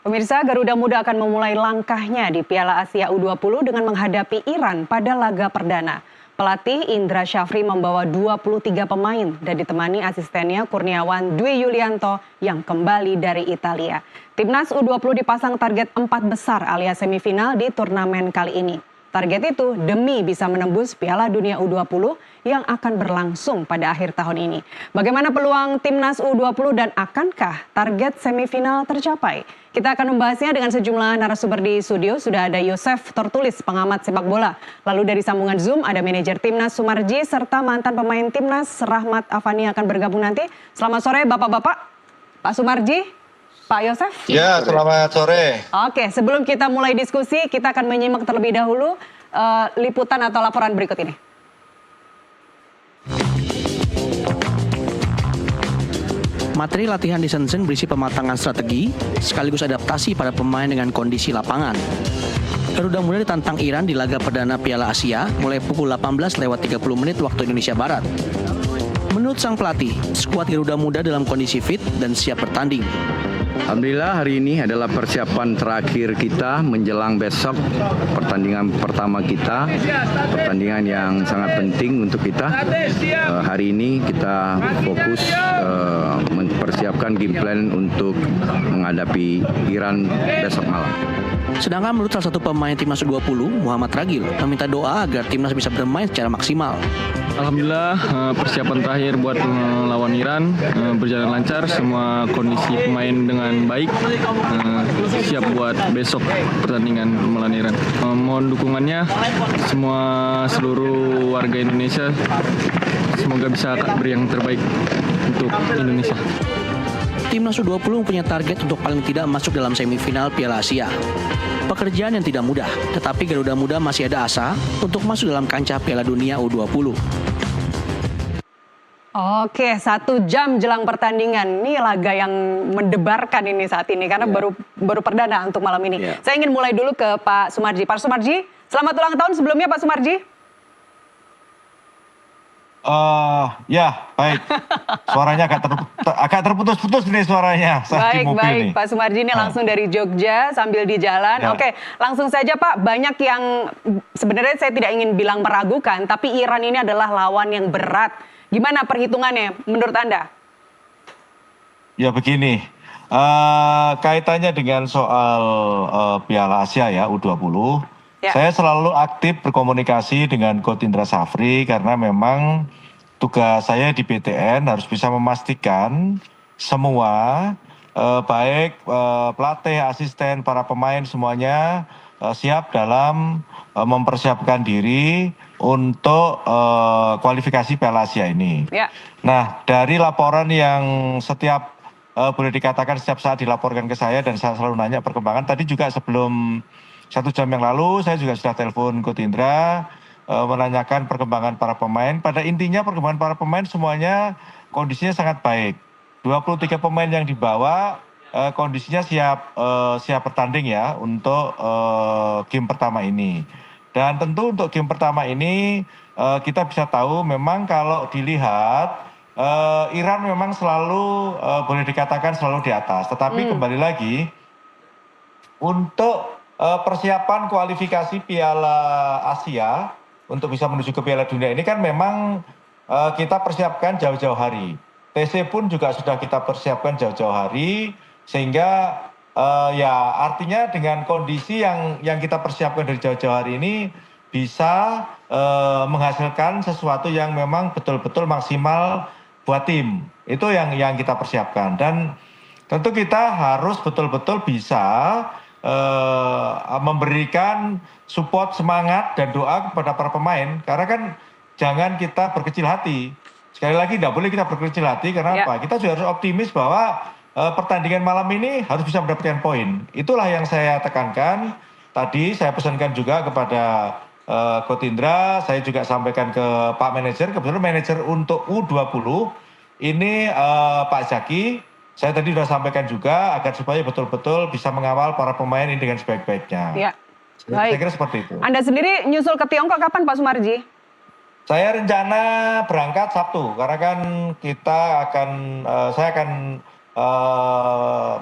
Pemirsa, Garuda Muda akan memulai langkahnya di Piala Asia U20 dengan menghadapi Iran pada laga perdana. Pelatih Indra Syafri membawa 23 pemain dan ditemani asistennya Kurniawan Dwi Yulianto yang kembali dari Italia. Timnas U20 dipasang target 4 besar alias semifinal di turnamen kali ini. Target itu demi bisa menembus Piala Dunia U20 yang akan berlangsung pada akhir tahun ini. Bagaimana peluang Timnas U20 dan akankah target semifinal tercapai? Kita akan membahasnya dengan sejumlah narasumber di studio. Sudah ada Yosef Tortulis, pengamat sepak bola. Lalu dari sambungan Zoom ada manajer Timnas Sumarji serta mantan pemain Timnas Rahmat Afani akan bergabung nanti. Selamat sore Bapak-bapak. Pak Sumarji. Pak Yosef? Ya, selamat sore. Oke, sebelum kita mulai diskusi, kita akan menyimak terlebih dahulu liputan atau laporan berikut ini. Materi latihan di Shenzhen berisi pematangan strategi, sekaligus adaptasi pada pemain dengan kondisi lapangan. Garuda Muda ditantang Iran di laga perdana Piala Asia mulai pukul 18:30 waktu Indonesia Barat. Menurut sang pelatih, skuad Garuda Muda dalam kondisi fit dan siap bertanding. Alhamdulillah hari ini adalah persiapan terakhir kita menjelang besok pertandingan pertama kita, pertandingan yang sangat penting untuk kita. Hari ini kita fokus mempersiapkan game plan untuk menghadapi Iran besok malam. Sedangkan menurut salah satu pemain Timnas U20, Muhammad Ragil, meminta doa agar Timnas bisa bermain secara maksimal. Alhamdulillah persiapan terakhir buat melawan Iran berjalan lancar, semua kondisi pemain dengan baik, siap buat besok pertandingan melawan Iran. Mohon dukungannya semua seluruh warga Indonesia, semoga bisa beri yang terbaik untuk Indonesia. Timnas U20 punya target untuk paling tidak masuk dalam semifinal Piala Asia. Pekerjaan yang tidak mudah, tetapi Garuda Muda masih ada asa untuk masuk dalam kancah Piala Dunia U20. Oke, 1 jam jelang pertandingan. Ini laga yang mendebarkan ini saat ini karena baru perdana untuk malam ini. Saya ingin mulai dulu ke Pak Sumarji. Pak Sumarji, selamat ulang tahun sebelumnya Pak Sumarji. Ya, baik. Suaranya agak terputus-putus nih suaranya saat di mobil Baik, nih. Pak Sumarji ini langsung dari Jogja sambil di jalan. Ya. Oke, langsung saja Pak. Banyak yang sebenarnya saya tidak ingin bilang meragukan, tapi Iran ini adalah lawan yang berat. Gimana perhitungannya menurut Anda? Ya begini, kaitannya dengan soal Piala Asia ya U20. Ya. Saya selalu aktif berkomunikasi dengan Coach Indra Syafri karena memang tugas saya di BTN harus bisa memastikan semua baik pelatih, asisten, para pemain semuanya siap dalam mempersiapkan diri untuk kualifikasi Piala Asia ini. Ya. Nah, dari laporan yang setiap boleh dikatakan setiap saat dilaporkan ke saya dan saya selalu nanya perkembangan. Tadi juga sebelum 1 jam yang lalu saya juga sudah telepon Coach Indra menanyakan perkembangan para pemain. Pada intinya perkembangan para pemain semuanya kondisinya sangat baik. 23 pemain yang dibawa kondisinya siap bertanding ya untuk game pertama ini. Dan tentu untuk game pertama ini kita bisa tahu memang kalau dilihat Iran memang selalu boleh dikatakan selalu di atas. Tetapi kembali lagi untuk persiapan kualifikasi Piala Asia untuk bisa menuju ke Piala Dunia ini kan memang kita persiapkan jauh-jauh hari. TC pun juga sudah kita persiapkan jauh-jauh hari sehingga ya artinya dengan kondisi yang kita persiapkan dari jauh-jauh hari ini bisa menghasilkan sesuatu yang memang betul-betul maksimal buat tim. Itu yang kita persiapkan dan tentu kita harus betul-betul bisa memberikan support, semangat dan doa kepada para pemain karena kan jangan kita berkecil hati. Sekali lagi tidak boleh kita berkecil hati karena apa? Kita juga harus optimis bahwa pertandingan malam ini harus bisa mendapatkan poin. Itulah yang saya tekankan. Tadi saya pesankan juga kepada Coach Indra, saya juga sampaikan ke Pak Manajer, kebetulan manajer untuk U20 ini Pak Zaki. Saya tadi sudah sampaikan juga agar supaya betul-betul bisa mengawal para pemain ini dengan sebaik-baiknya. Ya, saya baik. kira seperti itu. Anda sendiri nyusul ke Tiongkok kapan Pak Sumarji? Saya rencana berangkat Sabtu karena kan kita akan saya akan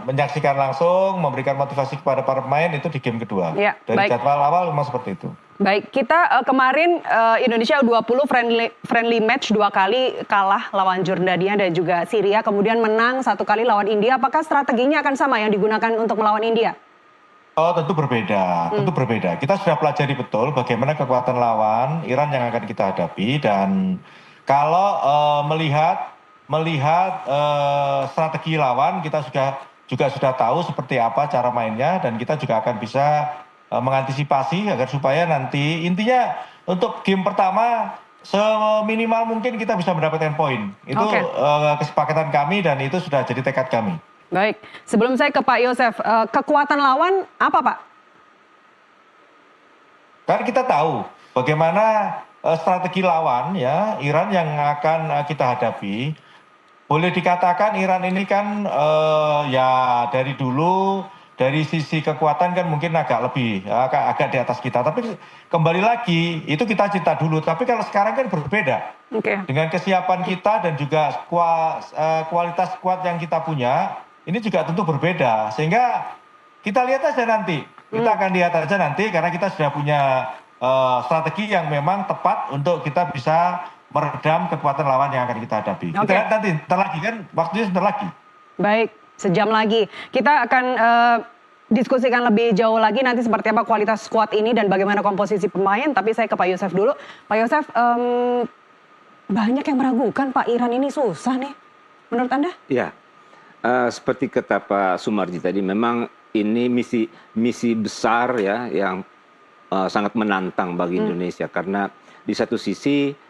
menyaksikan langsung, memberikan motivasi kepada para pemain itu di game kedua. Ya, Dari baik. jadwal awal memang seperti itu. Baik, kita kemarin Indonesia U20 friendly match 2 kali kalah lawan Jordania dan juga Syria, kemudian menang 1 kali lawan India. Apakah strateginya akan sama yang digunakan untuk melawan India? Oh, tentu berbeda, tentu berbeda. Kita sudah pelajari betul bagaimana kekuatan lawan Iran yang akan kita hadapi, dan kalau melihat strategi lawan, kita juga sudah tahu seperti apa cara mainnya, dan kita juga akan bisa mengantisipasi agar supaya nanti intinya untuk game pertama seminimal mungkin kita bisa mendapatkan poin. Itu Oke. kesepakatan kami dan itu sudah jadi tekad kami. Baik, sebelum saya ke Pak Yosef, kekuatan lawan apa Pak? Kan kita tahu bagaimana strategi lawan ya Iran yang akan kita hadapi. Boleh dikatakan Iran ini kan ya dari dulu dari sisi kekuatan kan mungkin agak lebih agak di atas kita. Tapi kembali lagi itu kita cinta dulu. Tapi kalau sekarang kan berbeda. Oke. Dengan kesiapan kita dan juga kualitas squad yang kita punya, ini juga tentu berbeda. Sehingga kita lihat aja nanti. Kita akan lihat aja nanti karena kita sudah punya strategi yang memang tepat untuk kita bisa meredam kekuatan lawan yang akan kita hadapi. Oke. Kita lihat nanti, sebentar lagi kan, waktunya sebentar lagi. Baik, sejam lagi. Kita akan diskusikan lebih jauh lagi nanti seperti apa kualitas squad ini dan bagaimana komposisi pemain. Tapi saya ke Pak Yosef dulu. Pak Yosef, banyak yang meragukan Pak, Iran ini susah nih. Menurut Anda? Ya, seperti kata Pak Sumarji tadi, memang ini misi besar ya yang sangat menantang bagi Indonesia, karena di satu sisi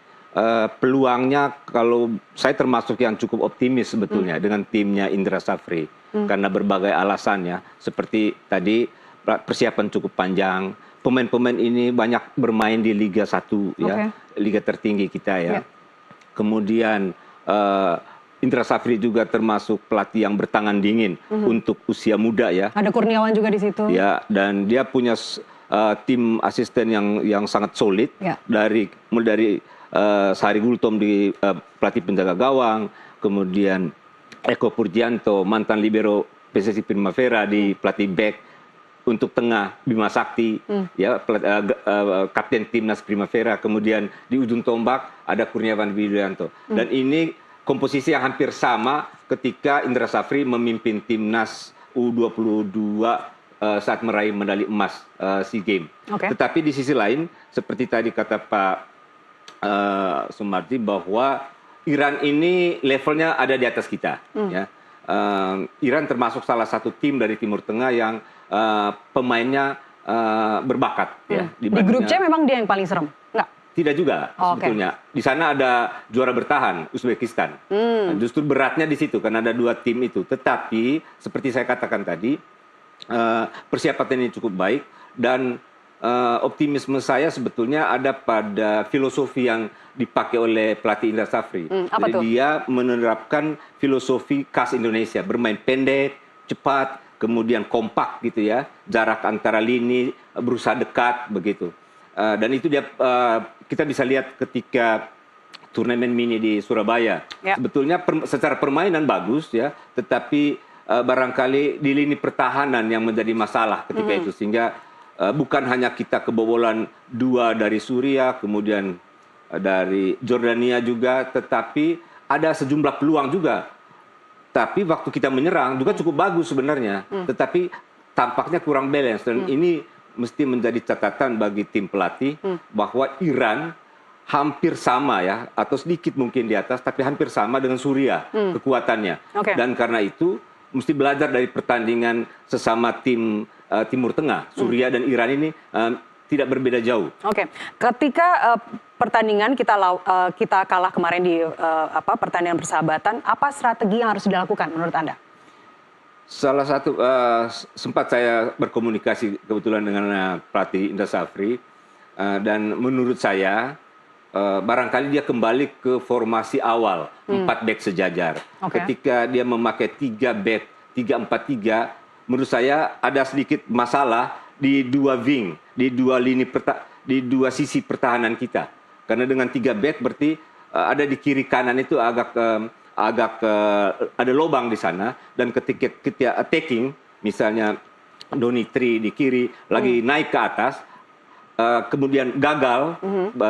peluangnya, kalau saya termasuk yang cukup optimis sebetulnya dengan timnya Indra Safri, karena berbagai alasannya, seperti tadi persiapan cukup panjang, pemain-pemain ini banyak bermain di Liga 1 ya, liga tertinggi kita ya. Kemudian Indra Safri juga termasuk pelatih yang bertangan dingin untuk usia muda ya. Ada Kurniawan juga di situ. Ya, dan dia punya tim asisten yang sangat solid, mulai dari Sari Gultom di pelatih penjaga gawang, kemudian Eko Purgianto mantan libero PSSI Primavera di pelatih back, untuk tengah Bima Sakti ya kapten timnas Primavera, kemudian di ujung tombak ada Kurniawan Widianto. Dan ini komposisi yang hampir sama ketika Indra Safri memimpin timnas U22 saat meraih medali emas SEA Games. Tetapi di sisi lain, seperti tadi kata Pak Sumarji, bahwa Iran ini levelnya ada di atas kita. Ya. Iran termasuk salah satu tim dari Timur Tengah yang pemainnya berbakat. Ya, di grup C memang dia yang paling serem? Enggak? Tidak juga sebetulnya. Di sana ada juara bertahan, Uzbekistan. Justru beratnya di situ karena ada 2 tim itu. Tetapi seperti saya katakan tadi, persiapan ini cukup baik, dan optimisme saya sebetulnya ada pada filosofi yang dipakai oleh pelatih Indra Safri. Jadi dia menerapkan filosofi khas Indonesia, bermain pendek, cepat, kemudian kompak gitu ya, jarak antara lini berusaha dekat begitu. Dan itu dia kita bisa lihat ketika turnamen mini di Surabaya. Sebetulnya secara permainan bagus ya, tetapi barangkali di lini pertahanan yang menjadi masalah ketika itu, sehingga bukan hanya kita kebobolan 2 dari Suriah, kemudian dari Jordania juga, tetapi ada sejumlah peluang juga. Tapi waktu kita menyerang juga cukup bagus sebenarnya, tetapi tampaknya kurang balance, dan ini mesti menjadi catatan bagi tim pelatih bahwa Iran hampir sama ya, atau sedikit mungkin di atas, tapi hampir sama dengan Suriah kekuatannya. Dan karena itu mesti belajar dari pertandingan sesama tim Timur Tengah. Suriah dan Iran ini tidak berbeda jauh. Ketika pertandingan kita kalah kemarin di pertandingan persahabatan, apa strategi yang harus dilakukan menurut Anda? Salah satu sempat saya berkomunikasi kebetulan dengan pelatih Indra Safri, dan menurut saya barangkali dia kembali ke formasi awal 4 back sejajar. Ketika dia memakai 3 back 3-4-3, menurut saya ada sedikit masalah di 2 wing, di 2 sisi pertahanan kita. Karena dengan 3 back berarti ada di kiri kanan itu agak agak ada lubang di sana, dan ketika kita attacking, misalnya Donitri di kiri lagi naik ke atas, kemudian gagal,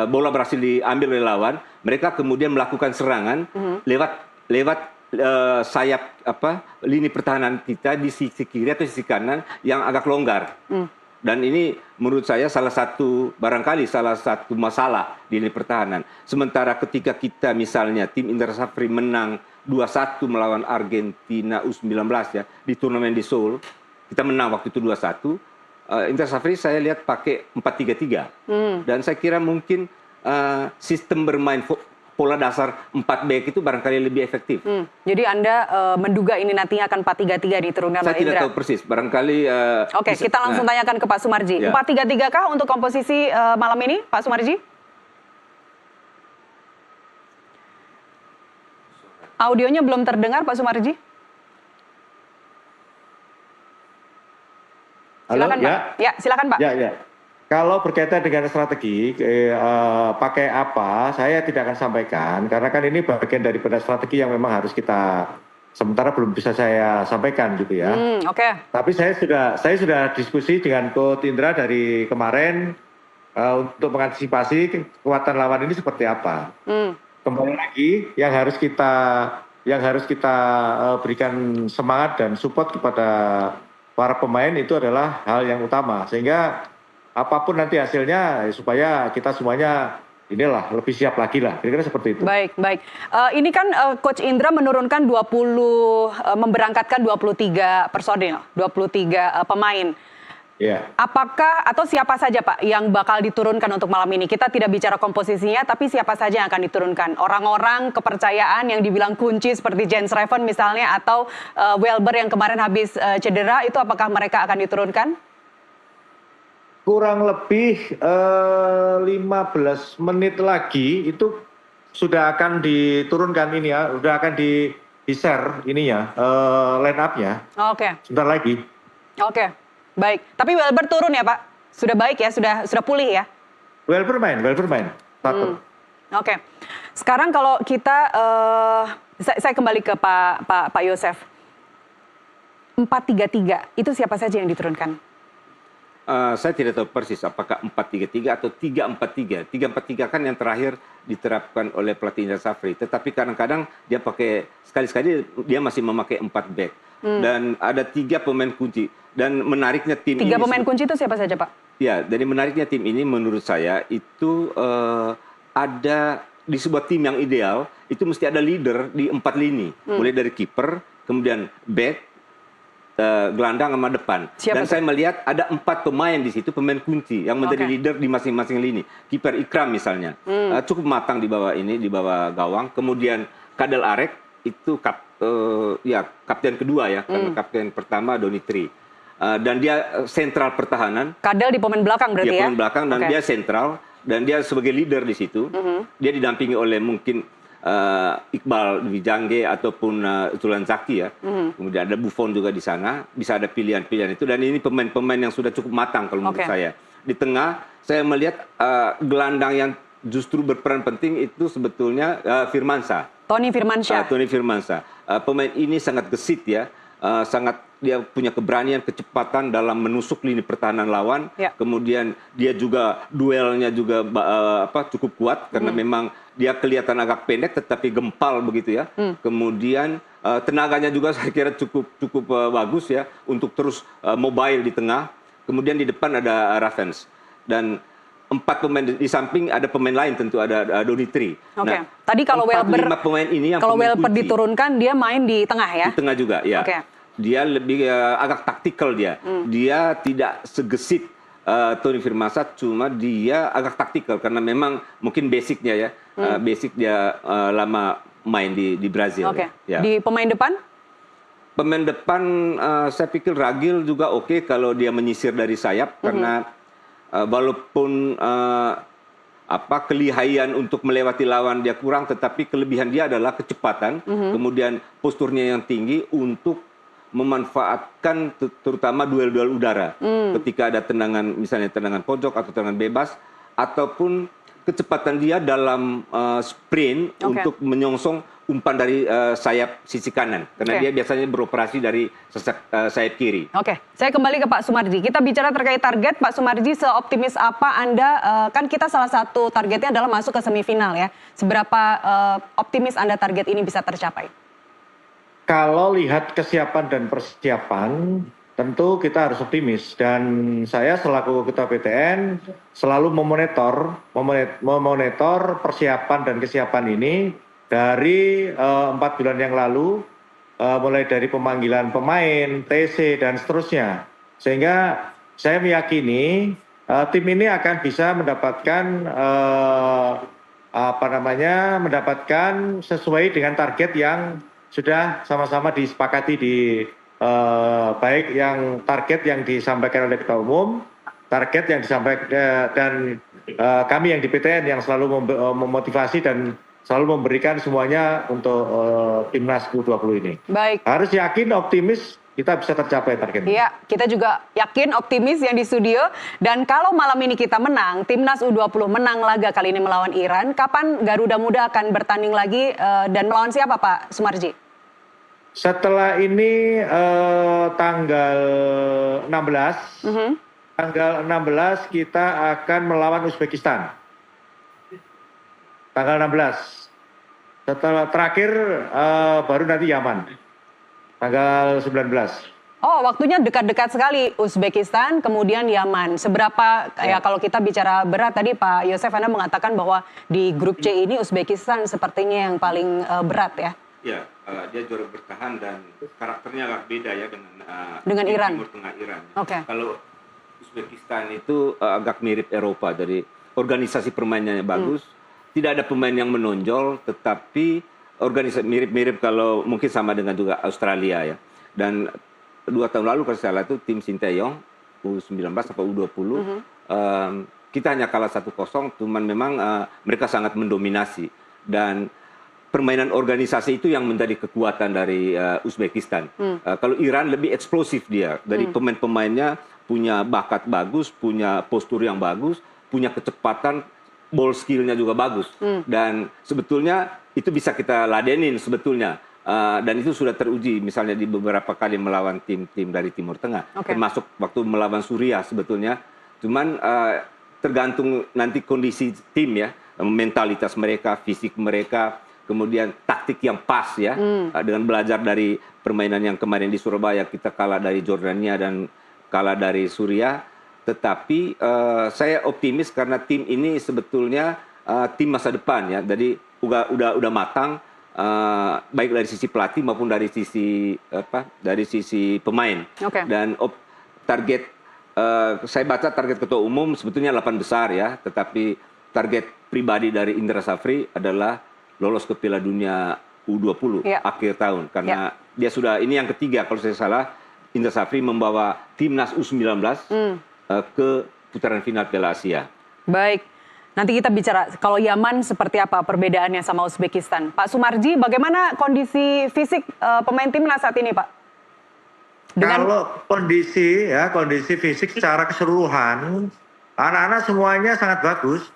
bola berhasil diambil oleh lawan, mereka kemudian melakukan serangan lewat sayap lini pertahanan kita di sisi kiri atau sisi kanan yang agak longgar. Dan ini menurut saya barangkali salah satu masalah di lini pertahanan. Sementara ketika kita misalnya tim Indra Safri menang 2-1 melawan Argentina U19 ya di turnamen di Seoul, kita menang waktu itu 2-1. Indra Safri saya lihat pakai 4-3-3. Dan saya kira mungkin sistem bermain pola dasar 4 back itu barangkali lebih efektif. Jadi Anda menduga ini nantinya akan 4-3-3 diturunkan oleh Indra? Saya tidak tahu persis, barangkali... Oke, kita langsung tanyakan ke Pak Sumarji. Ya. 4-3-3 kah untuk komposisi malam ini, Pak Sumarji? Audionya belum terdengar, Pak Sumarji. Silakan, Halo, Pak. Ya, silakan, Pak. Ya. Kalau berkaitan dengan strategi, pakai apa, saya tidak akan sampaikan. Karena kan ini bagian daripada strategi yang memang harus kita, sementara belum bisa saya sampaikan gitu ya. Oke. Tapi saya sudah diskusi dengan Coach Indra dari kemarin untuk mengantisipasi kekuatan lawan ini seperti apa. Kembali lagi, yang harus kita berikan semangat dan support kepada para pemain itu adalah hal yang utama, sehingga apapun nanti hasilnya supaya kita semuanya lebih siap lagi lah, kira-kira seperti itu. Baik. Ini kan Coach Indra menurunkan memberangkatkan 23 personil, 23 pemain. Iya. Apakah atau siapa saja Pak yang bakal diturunkan untuk malam ini? Kita tidak bicara komposisinya, tapi siapa saja yang akan diturunkan? Orang-orang kepercayaan yang dibilang kunci seperti Jens Reven misalnya, atau Welber yang kemarin habis cedera, itu apakah mereka akan diturunkan? Kurang lebih 15 menit lagi itu sudah akan diturunkan ini ya, sudah akan di-share ininya, line up-nya. Oke. Sebentar lagi. Oke. Baik, tapi Welber turun ya Pak? Sudah baik ya, sudah pulih ya? Welber main. Oke. Sekarang kalau kita, saya kembali ke Pak Yosef. 4-3-3, itu siapa saja yang diturunkan? Saya tidak tahu persis apakah 4-3-3 atau 3-4-3. 3-4-3 kan yang terakhir diterapkan oleh pelatih Indra Safri. Tetapi kadang-kadang dia pakai, sekali-sekali dia masih memakai 4 back. Dan ada 3 pemain kunci. Dan menariknya tim 3 pemain kunci itu siapa saja Pak? Ya, dari menariknya tim ini menurut saya itu ada di sebuah tim yang ideal, itu mesti ada leader di 4 lini. Mulai dari kiper, kemudian back, gelandang sama depan. Dan saya melihat ada 4 pemain di situ, pemain kunci yang menjadi leader di masing-masing lini. Kiper Ikram misalnya, cukup matang di bawah gawang. Kemudian Kadel Arek itu kapten kedua ya, karena kapten pertama Donitri. Dan dia sentral pertahanan. Kadel di pemain belakang berarti ya? Pemain belakang dan dia sentral dan dia sebagai leader di situ. Dia didampingi oleh mungkin Iqbal Wijangge ataupun Zulan Zaki ya. Kemudian ada Buffon juga di sana, bisa ada pilihan-pilihan itu, dan ini pemain-pemain yang sudah cukup matang kalau menurut saya. Di tengah saya melihat gelandang yang justru berperan penting itu sebetulnya Firmansyah. Tony Firmansyah. Pemain ini sangat gesit ya, dia punya keberanian, kecepatan dalam menusuk lini pertahanan lawan. Kemudian dia juga duelnya juga cukup kuat karena memang dia kelihatan agak pendek tetapi gempal begitu ya. Kemudian tenaganya juga saya kira cukup bagus ya untuk terus mobile di tengah. Kemudian di depan ada Ravens dan 4 pemain di samping ada pemain lain, tentu ada Donitri. Nah, tadi kalau Welber diturunkan dia main di tengah ya? Di tengah juga ya. Dia lebih agak taktikal dia. Dia tidak segesit Tony Firmansyah, cuma dia agak taktikal karena memang mungkin basicnya ya. Basic dia lama main di Brazil. Ya. Di pemain depan? Pemain depan saya pikir Ragil juga oke kalau dia menyisir dari sayap karena walaupun kelihayan untuk melewati lawan dia kurang, tetapi kelebihan dia adalah kecepatan, kemudian posturnya yang tinggi untuk memanfaatkan terutama duel-duel udara. Ketika ada tendangan, misalnya tendangan pojok atau tendangan bebas, ataupun kecepatan dia dalam sprint untuk menyongsong umpan dari sayap sisi kanan. Karena dia biasanya beroperasi dari sayap kiri. Oke, saya kembali ke Pak Sumarji. Kita bicara terkait target, Pak Sumarji, seoptimis apa Anda, kan kita salah satu targetnya adalah masuk ke semifinal ya. Seberapa optimis Anda target ini bisa tercapai? Kalau lihat kesiapan dan persiapan, tentu kita harus optimis. Dan saya selaku Ketua PTN selalu memonitor persiapan dan kesiapan ini dari 4 bulan yang lalu, mulai dari pemanggilan pemain, TC, dan seterusnya. Sehingga saya meyakini tim ini akan bisa mendapatkan mendapatkan sesuai dengan target yang sudah sama-sama disepakati di baik yang target yang disampaikan oleh Ketua Umum, target yang disampaikan dan kami yang di PTN yang selalu memotivasi dan selalu memberikan semuanya untuk timnas U20 ini. Baik. Harus yakin, optimis, kita bisa tercapai targetnya. Iya, kita juga yakin, optimis yang di studio. Dan kalau malam ini kita menang, timnas U20 menang laga kali ini melawan Iran, kapan Garuda Muda akan bertanding lagi dan melawan siapa Pak Sumarji? Setelah ini tanggal 16, tanggal 16 kita akan melawan Uzbekistan. Tanggal 16. Setelah terakhir baru nanti Yaman. Tanggal 19. Oh, waktunya dekat-dekat sekali. Uzbekistan, kemudian Yaman. Seberapa, ya kalau kita bicara berat tadi Pak Yosef, Anda mengatakan bahwa di grup C ini Uzbekistan sepertinya yang paling berat ya? Ya, dia juara bertahan dan karakternya agak beda ya dengan Iran. Timur Tengah Iran. Oke. Kalau Uzbekistan itu agak mirip Eropa, dari organisasi permainannya bagus. Tidak ada pemain yang menonjol, tetapi organisasi mirip-mirip kalau mungkin sama dengan juga Australia ya. Dan 2 tahun lalu kalau salah itu tim Sinteyong U19 atau U20 kita hanya kalah 1-0, cuman memang mereka sangat mendominasi dan permainan organisasi itu yang menjadi kekuatan dari Uzbekistan. Kalau Iran lebih eksplosif dia, dari pemain-pemainnya punya bakat bagus, punya postur yang bagus, punya kecepatan, ball skill-nya juga bagus. Dan sebetulnya itu bisa kita ladenin sebetulnya. Dan itu sudah teruji misalnya di beberapa kali melawan tim-tim dari Timur Tengah. Termasuk waktu melawan Suriah sebetulnya. Cuman tergantung nanti kondisi tim ya, mentalitas mereka, fisik mereka, kemudian taktik yang pas ya. Dengan belajar dari permainan yang kemarin di Surabaya, kita kalah dari Jordania dan kalah dari Suriah. Tetapi saya optimis karena tim ini sebetulnya tim masa depan ya. Jadi udah matang, baik dari sisi pelatih maupun dari sisi pemain. Dan target saya baca target Ketua Umum sebetulnya 8 besar ya. Tetapi target pribadi dari Indra Safri adalah lolos ke Piala Dunia U20 akhir tahun. Karena dia sudah, ini yang ketiga kalau saya salah, Indra Safri membawa timnas U19 ke putaran final Piala Asia. Baik, nanti kita bicara kalau Yaman seperti apa perbedaannya sama Uzbekistan. Pak Sumarji, bagaimana kondisi fisik pemain timnas saat ini, Pak? Kalau kondisi fisik secara keseluruhan, anak-anak semuanya sangat bagus.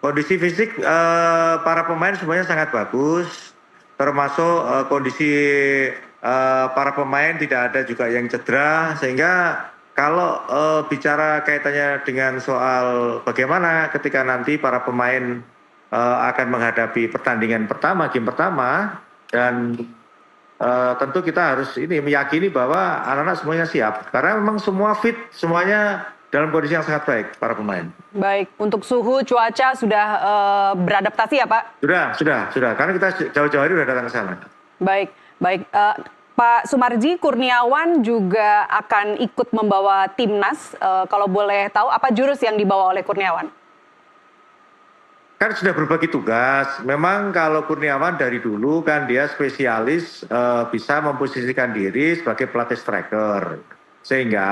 Kondisi fisik para pemain semuanya sangat bagus, termasuk kondisi para pemain tidak ada juga yang cedera, sehingga kalau bicara kaitannya dengan soal bagaimana ketika nanti para pemain akan menghadapi pertandingan pertama, game pertama, dan tentu kita harus meyakini bahwa anak-anak semuanya siap. Karena memang semua fit, semuanya dalam kondisi yang sangat baik para pemain. Baik, untuk suhu, cuaca sudah beradaptasi ya Pak? Sudah. Karena kita jauh-jauh hari sudah datang ke sana. Baik. Pak Sumarji, Kurniawan juga akan ikut membawa timnas. Kalau boleh tahu, apa jurus yang dibawa oleh Kurniawan? Kan sudah berbagi tugas. Memang kalau Kurniawan dari dulu kan dia spesialis bisa memposisikan diri sebagai pelatih striker. Sehingga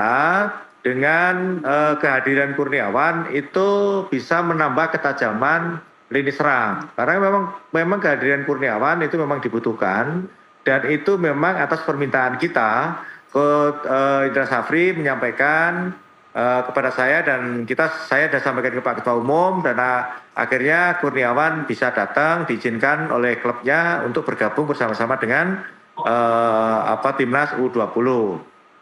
dengan kehadiran Kurniawan itu bisa menambah ketajaman lini serang. Karena memang kehadiran Kurniawan itu memang dibutuhkan. Dan itu memang atas permintaan kita, Indra Safri menyampaikan kepada saya dan saya sudah sampaikan ke Pak Ketua Umum dan akhirnya Kurniawan bisa datang diizinkan oleh klubnya untuk bergabung bersama-sama dengan timnas U20.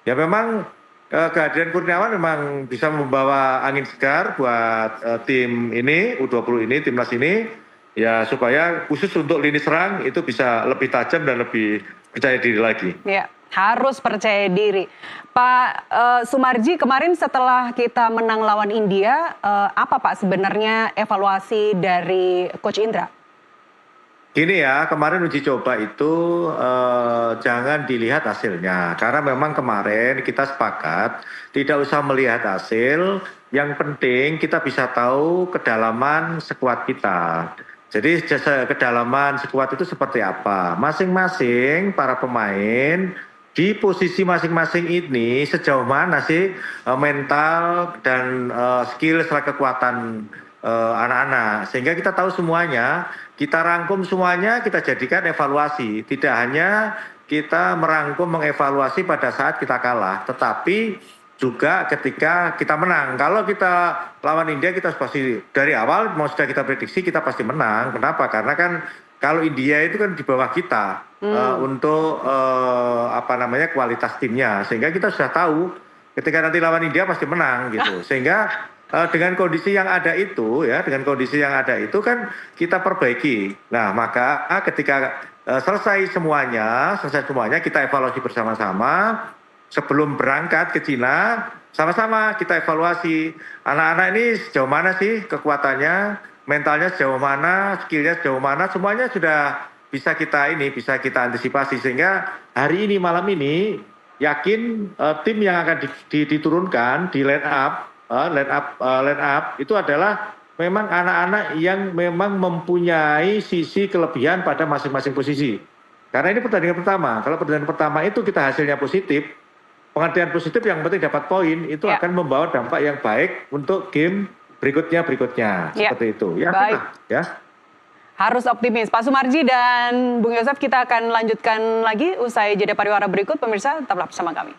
Ya memang kehadiran Kurniawan memang bisa membawa angin segar buat tim ini U20 ini, timnas ini ya supaya khusus untuk lini serang itu bisa lebih tajam dan lebih percaya diri lagi. Ya, harus percaya diri. Pak Sumarji, kemarin setelah kita menang lawan India, apa Pak sebenarnya evaluasi dari Coach Indra? Gini ya, kemarin uji coba itu jangan dilihat hasilnya. Karena memang kemarin kita sepakat tidak usah melihat hasil, yang penting kita bisa tahu kedalaman skuad kita. Jadi kedalaman skuad itu seperti apa? Masing-masing para pemain di posisi masing-masing ini sejauh mana sih mental dan skill serta kekuatan anak-anak. Sehingga kita tahu semuanya, kita rangkum semuanya, kita jadikan evaluasi. Tidak hanya kita merangkum mengevaluasi pada saat kita kalah, tetapi juga ketika kita menang. Kalau kita lawan India kita pasti dari awal mau sudah kita prediksi kita pasti menang. Kenapa? Karena kan kalau India itu kan di bawah kita untuk kualitas timnya, sehingga kita sudah tahu ketika nanti lawan India pasti menang gitu. Sehingga dengan kondisi yang ada itu kan kita perbaiki. Nah maka ketika selesai semuanya kita evaluasi bersama-sama. Sebelum berangkat ke Cina, sama-sama kita evaluasi anak-anak ini sejauh mana sih kekuatannya, mentalnya sejauh mana, skillnya sejauh mana, semuanya sudah bisa kita antisipasi sehingga hari ini malam ini yakin tim yang akan diturunkan di line up itu adalah memang anak-anak yang memang mempunyai sisi kelebihan pada masing-masing posisi. Karena ini pertandingan pertama. Kalau pertandingan pertama itu kita hasilnya positif, pengertian positif yang penting dapat poin itu akan membawa dampak yang baik untuk game berikutnya seperti itu. Ya, baik. Ya. Harus optimis. Pak Sumarji dan Bung Yosef, kita akan lanjutkan lagi usai jeda pariwara berikut. Pemirsa tetaplah bersama kami.